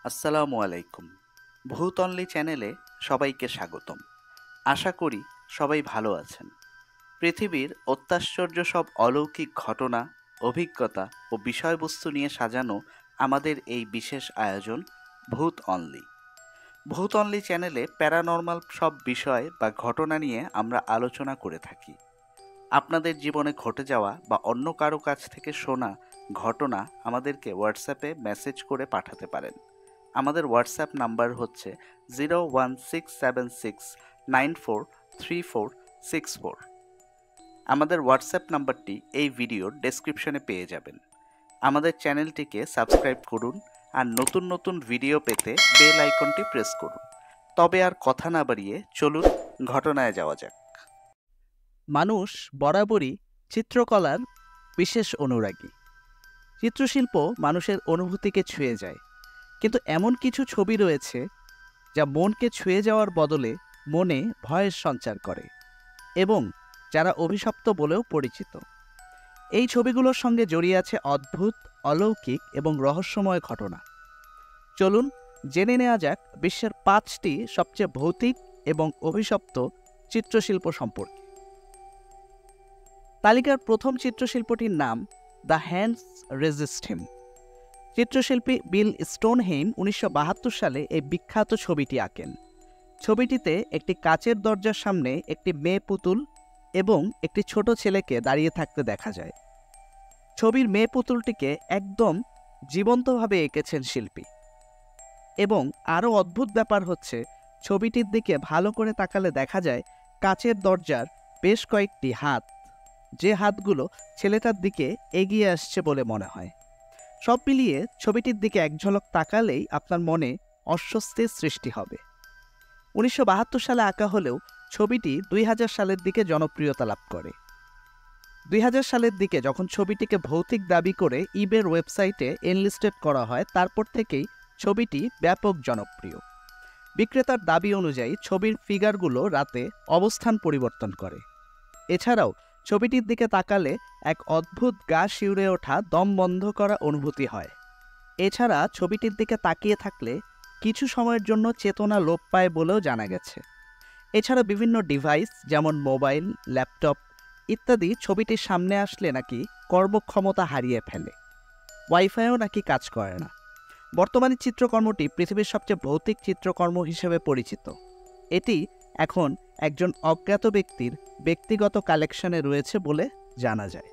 আসসালামু আলাইকুম। ভূত অনলি চ্যানেলে সবাইকে স্বাগতম। আশা করি সবাই ভালো আছেন। পৃথিবীর অত্যাশ্চর্য সব অলৌকিক ঘটনা, অভিজ্ঞতা ও বিষয়বস্তু নিয়ে সাজানো আমাদের এই বিশেষ আয়োজন ভূত অনলি। ভূত অনলি চ্যানেলে প্যারানর্মাল সব বিষয় বা ঘটনা নিয়ে আমরা আলোচনা করে থাকি। আপনাদের জীবনে ঘটে যাওয়া বা অন্য কারো কাছ থেকে শোনা ঘটনা আমাদেরকে হোয়াটসঅ্যাপে মেসেজ করে পাঠাতে পারেন। আমাদের হোয়াটসঅ্যাপ নাম্বার হচ্ছে 01676943464। আমাদের হোয়াটসঅ্যাপ নাম্বারটি এই ভিডিওর ডেসক্রিপশনে পেয়ে যাবেন। আমাদের চ্যানেলটিকে সাবস্ক্রাইব করুন আর নতুন নতুন ভিডিও পেতে বেল আইকনটি প্রেস করুন। তবে আর কথা না বাড়িয়ে চলুন ঘটনায় যাওয়া যাক। মানুষ বরাবরই চিত্রকলার বিশেষ অনুরাগী। চিত্রশিল্প মানুষের অনুভূতিকে ছুঁয়ে যায়, কিন্তু এমন কিছু ছবি রয়েছে যা মনকে ছুঁয়ে যাওয়ার বদলে মনে ভয়ের সঞ্চার করে এবং যারা অভিশপ্ত বলেও পরিচিত। এই ছবিগুলোর সঙ্গে জড়িয়ে আছে অদ্ভুত, অলৌকিক এবং রহস্যময় ঘটনা। চলুন জেনে নেওয়া যাক বিশ্বের 5টি সবচেয়ে ভৌতিক এবং অভিশপ্ত চিত্রশিল্প সম্পর্কে। তালিকার প্রথম চিত্রশিল্পটির নাম দ্য হ্যান্ডস রেজিস্ট হিম। চিত্রশিল্পী বিল স্টোনহেইম 1972 সালে এই বিখ্যাত ছবিটি আঁকেন। ছবিটিতে একটি কাচের দরজার সামনে একটি মেয়ে পুতুল এবং একটি ছোট ছেলেকে দাঁড়িয়ে থাকতে দেখা যায়। ছবির মেয়ে পুতুলটিকে একদম জীবন্তভাবে এঁকেছেন শিল্পী। এবং আরও অদ্ভুত ব্যাপার হচ্ছে, ছবিটির দিকে ভালো করে তাকালে দেখা যায় কাচের দরজার বেশ কয়েকটি হাত, যে হাতগুলো ছেলেটার দিকে এগিয়ে আসছে বলে মনে হয়। সব মিলিয়ে ছবিটির দিকে এক ঝলক তাকালেই আপনার মনে অস্বস্তির সৃষ্টি হবে। 1972 সালে আঁকা হলেও ছবিটি 2000 সালের দিকে জনপ্রিয়তা লাভ করে। 2000 সালের দিকে যখন ছবিটিকে ভৌতিক দাবি করে ইবের ওয়েবসাইটে এনলিস্টেড করা হয়, তারপর থেকেই ছবিটি ব্যাপক জনপ্রিয়। বিক্রেতার দাবি অনুযায়ী ছবির ফিগারগুলো রাতে অবস্থান পরিবর্তন করে। এছাড়াও ছবিটির দিকে তাকালে এক অদ্ভুত গা শিউরে ওঠা, দম বন্ধ করা অনুভূতি হয়। এছাড়া ছবিটির দিকে তাকিয়ে থাকলে কিছু সময়ের জন্য চেতনা লোপ পায় বলেও জানা গেছে। এছাড়া বিভিন্ন ডিভাইস যেমন মোবাইল, ল্যাপটপ ইত্যাদি ছবিটির সামনে আসলে নাকি কর্মক্ষমতা হারিয়ে ফেলে। ওয়াইফাইও নাকি কাজ করে না। বর্তমানে চিত্রকর্মটি পৃথিবীর সবচেয়ে ভৌতিক চিত্রকর্ম হিসেবে পরিচিত। এটি এখন একজন অজ্ঞাত ব্যক্তির ব্যক্তিগত কালেকশনে রয়েছে বলে জানা যায়।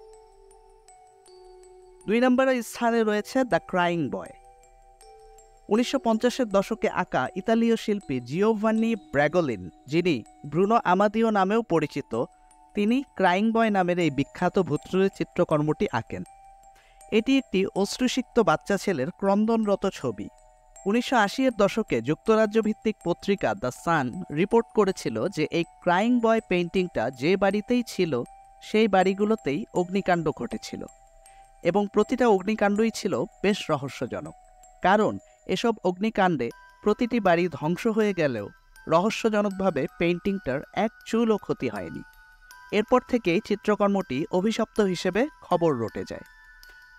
2 নম্বরের স্থানে রয়েছে দ্য ক্রাইং বয়। 1950-এর দশকে আঁকা ইতালীয় শিল্পী জিওভান্নি ব্র্যাগোলিন, যিনি ব্রুনো আমাদিও নামেও পরিচিত, তিনি ক্রাইং বয় নামের এই বিখ্যাত ভূতুড়ে চিত্রকর্মটি আঁকেন। এটি একটি অশ্রুসিক্ত বাচ্চা ছেলের ক্রন্দনরত ছবি। 1980-এর দশকে যুক্তরাজ্য ভিত্তিক পত্রিকা দ্য সান রিপোর্ট করেছিল যে এই ক্রাইং বয় পেইন্টিংটা যে বাড়িতেই ছিল সেই বাড়িগুলোতেই অগ্নিকাণ্ড ঘটেছিল এবং প্রতিটা অগ্নিকাণ্ডই ছিল বেশ রহস্যজনক। কারণ এসব অগ্নিকাণ্ডে প্রতিটি বাড়ি ধ্বংস হয়ে গেলেও রহস্যজনকভাবে পেইন্টিংটার এক চুলও ক্ষতি হয়নি। এরপর থেকেই চিত্রকর্মটি অভিশপ্ত হিসেবে খবর রটে যায়।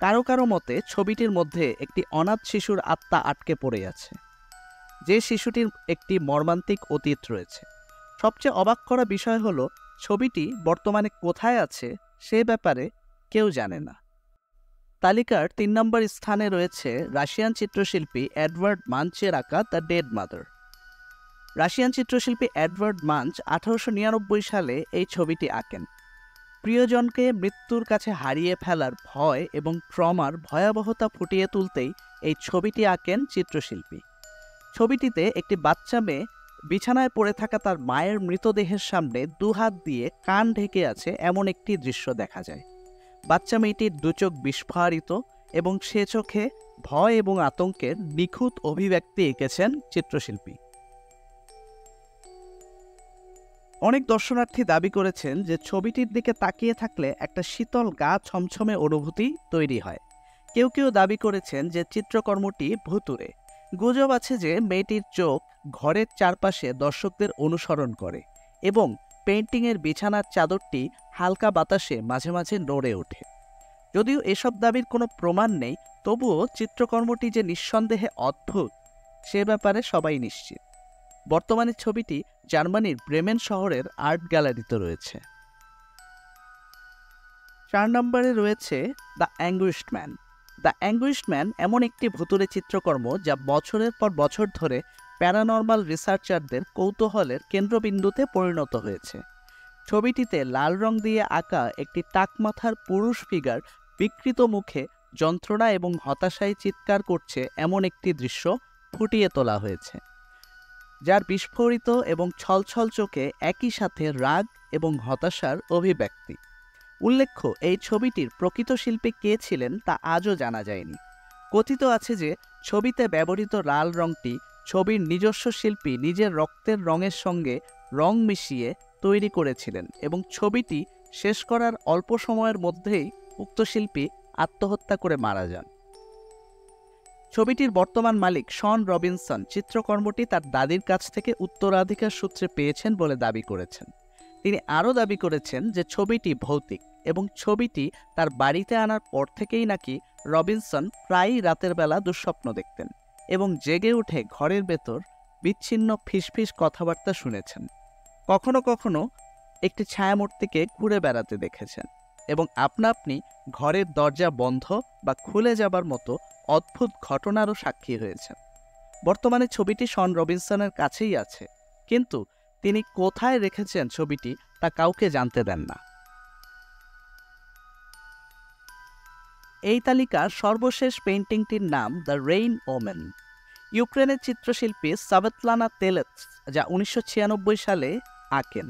কারো কারো মতে ছবিটির মধ্যে একটি অনাথ শিশুর আত্মা আটকে পড়ে আছে, যে শিশুটির একটি মর্মান্তিক অতীত রয়েছে। সবচেয়ে অবাক করা বিষয় হলো, ছবিটি বর্তমানে কোথায় আছে সে ব্যাপারে কেউ জানে না। তালিকার 3 নম্বর স্থানে রয়েছে রাশিয়ান চিত্রশিল্পী এডওয়ার্ড মাঞ্চের আঁকা দ্য ডেড মাদার। রাশিয়ান চিত্রশিল্পী এডওয়ার্ড মাঞ্চ 1899 সালে এই ছবিটি আঁকেন। প্রিয়জনকে মৃত্যুর কাছে হারিয়ে ফেলার ভয় এবং ট্রমার ভয়াবহতা ফুটিয়ে তুলতেই এই ছবিটি আঁকেন চিত্রশিল্পী। ছবিটিতে একটি বাচ্চা মেয়ে বিছানায় পড়ে থাকা তার মায়ের মৃতদেহের সামনে দুহাত দিয়ে কান ঢেকে আছে এমন একটি দৃশ্য দেখা যায়। বাচ্চা মেয়েটির দুচোখ বিস্ফারিত এবং সে চোখে ভয় এবং আতঙ্কের নিখুঁত অভিব্যক্তি এঁকেছেন চিত্রশিল্পী। অনেক দর্শনার্থী দাবি করেছেন যে ছবিটির দিকে তাকিয়ে থাকলে একটা শীতল গা ছমছমে অনুভূতি তৈরি হয়। কেউ কেউ দাবি করেছেন যে চিত্রকর্মটি ভুতুড়ে। গুজব আছে যে মেয়েটির চোখ ঘরের চারপাশে দর্শকদের অনুসরণ করে এবং পেইন্টিংয়ের বিছানার চাদরটি হালকা বাতাসে মাঝে মাঝে নড়ে ওঠে। যদিও এসব দাবির কোনো প্রমাণ নেই, তবুও চিত্রকর্মটি যে নিঃসন্দেহে অদ্ভুত সে ব্যাপারে সবাই নিশ্চিত। বর্তমানে ছবিটি জার্মানির ব্রেমেন শহরের আর্ট গ্যালারিতে রয়েছে। 4 নম্বরে রয়েছে দ্য অ্যাঙ্গুইশড ম্যান। দ্য অ্যাঙ্গুইশড ম্যান এমন একটি ভুতুড়ে চিত্রকর্ম যা বছরের পর বছর ধরে প্যারানর্মাল রিসার্চারদের কৌতূহলের কেন্দ্রবিন্দুতে পরিণত হয়েছে। ছবিটিতে লাল রং দিয়ে আঁকা একটি টাকমাথার পুরুষ ফিগার বিকৃত মুখে যন্ত্রণা এবং হতাশায় চিৎকার করছে এমন একটি দৃশ্য ফুটিয়ে তোলা হয়েছে, যার বিস্ফোরিত এবং ছলছল চোখে একই সাথে রাগ এবং হতাশার অভিব্যক্তি। উল্লেখ্য, এই ছবিটির প্রকৃত শিল্পী কে ছিলেন তা আজও জানা যায়নি। কথিত আছে যে ছবিতে ব্যবহৃত লাল রংটি ছবির নিজস্ব শিল্পী নিজের রক্তের রঙের সঙ্গে রং মিশিয়ে তৈরি করেছিলেন এবং ছবিটি শেষ করার অল্প সময়ের মধ্যেই উক্ত শিল্পী আত্মহত্যা করে মারা যান। ছবিটির বর্তমান মালিক শন রবিনসন চিত্রকর্মটি তার দাদির কাছ থেকে উত্তরাধিকার সূত্রে পেয়েছেন বলে দাবি করেছেন। তিনি আরও দাবি করেছেন যে ছবিটি ভৌতিক এবং ছবিটি তার বাড়িতে আনার পর থেকেই নাকি রবিনসন প্রায়ই রাতের বেলা দুঃস্বপ্ন দেখতেন এবং জেগে উঠে ঘরের ভেতর বিচ্ছিন্ন ফিসফিস কথাবার্তা শুনেছেন। কখনো কখনো একটি ছায়ামূর্তিকে ঘুরে বেড়াতে দেখেছেন এবং আপনা আপনি ঘরের দরজা বন্ধ বা খুলে যাবার মতো অদ্ভুত ঘটনারও সাক্ষী হয়েছেন। বর্তমানে ছবিটি শন রবিনসনের কাছেই আছে, কিন্তু তিনি কোথায় রেখেছেন ছবিটি তা কাউকে জানতে দেন না। এই তালিকার সর্বশেষ পেইন্টিংটির নাম দ্য রেইন ওমেন। ইউক্রেনের চিত্রশিল্পী সাভেতলানা তেলেৎস যা 1996 সালে আঁকেন।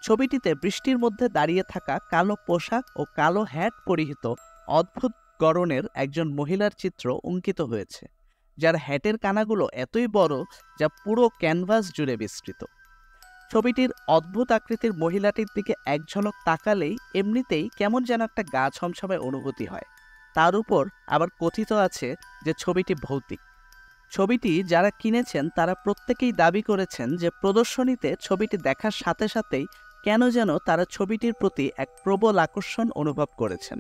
ছবিটিতে বৃষ্টির মধ্যে দাঁড়িয়ে থাকা কালো পোশাক ও কালো হ্যাট পরিহিত অদ্ভুত গড়নের একজন মহিলার চিত্র অঙ্কিত হয়েছে, যার হ্যাটের কানাগুলো এতই বড় যা পুরো ক্যানভাস জুড়ে বিস্তৃত। ছবিটির অদ্ভুত আকৃতির মহিলাটির দিকে এক ঝলক তাকালেই এমনিতেই কেমন যেন একটা গা ছমছমে অনুভূতি হয়। তার উপর আবার কথিত আছে যে ছবিটি ভৌতিক। ছবিটি যারা কিনেছেন তারা প্রত্যেকেই দাবি করেছেন যে প্রদর্শনীতে ছবিটি দেখার সাথে সাথেই কেন যেন তারা ছবিটির প্রতি এক প্রবল আকর্ষণ অনুভব করেছেন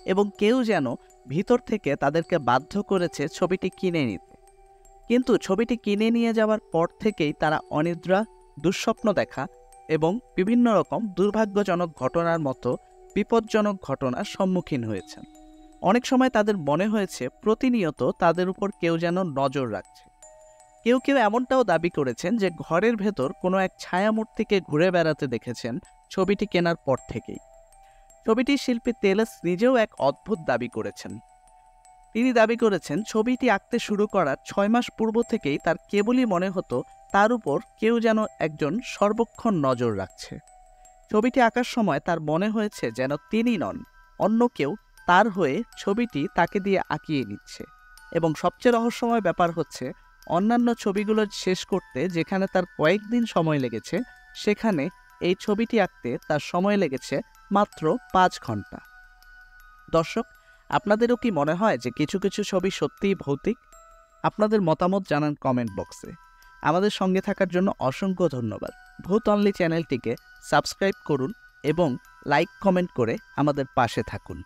এবং কেউ যেন ভিতর থেকে তাদেরকে বাধ্য করেছে ছবিটি কিনে নিতে। কিন্তু ছবিটি কিনে নিয়ে যাওয়ার পর থেকেই তারা অনিদ্রা, দুঃস্বপ্ন দেখা এবং বিভিন্ন রকম দুর্ভাগ্যজনক ঘটনার মতো বিপজ্জনক ঘটনার সম্মুখীন হয়েছেন। অনেক সময় তাদের মনে হয়েছে প্রতিনিয়ত তাদের উপর কেউ যেন নজর রাখছে। কেউ কেউ এমনটাও দাবি করেছেন যে ঘরের ভেতর কোনো এক ছায়ামূর্তিকে ঘুরে বেড়াতে দেখেছেন ছবিটি কেনার পর থেকেই। ছবিটির শিল্পী তেলেস নিজেও এক অদ্ভুত দাবি করেছেন। তিনি দাবি করেছেন ছবিটি আঁকতে শুরু করার 6 মাস পূর্ব থেকেই তার কেবলই মনে হতো তার উপর কেউ যেন একজন সর্বক্ষণ নজর রাখছে। ছবিটি আঁকার সময় তার মনে হয়েছে যেন তিনি নন, অন্য কেউ তার হয়ে ছবিটি তাকে দিয়ে আঁকিয়ে নিচ্ছে। এবং সবচেয়ে রহস্যময় ব্যাপার হচ্ছে, অন্যান্য ছবিগুলো শেষ করতে যেখানে তার কয়েকদিন সময় লেগেছে, সেখানে এই ছবিটি আঁকতে তার সময় লেগেছে মাত্র 5 ঘন্টা। দর্শক, আপনাদেরও কি মনে হয় যে কিছু কিছু ছবি সত্যিই ভৌতিক? আপনাদের মতামত জানান কমেন্ট বক্সে। আমাদের সঙ্গে থাকার জন্য অসংখ্য ধন্যবাদ। ভূত অনলি চ্যানেলটিকে সাবস্ক্রাইব করুন এবং লাইক কমেন্ট করে আমাদের পাশে থাকুন।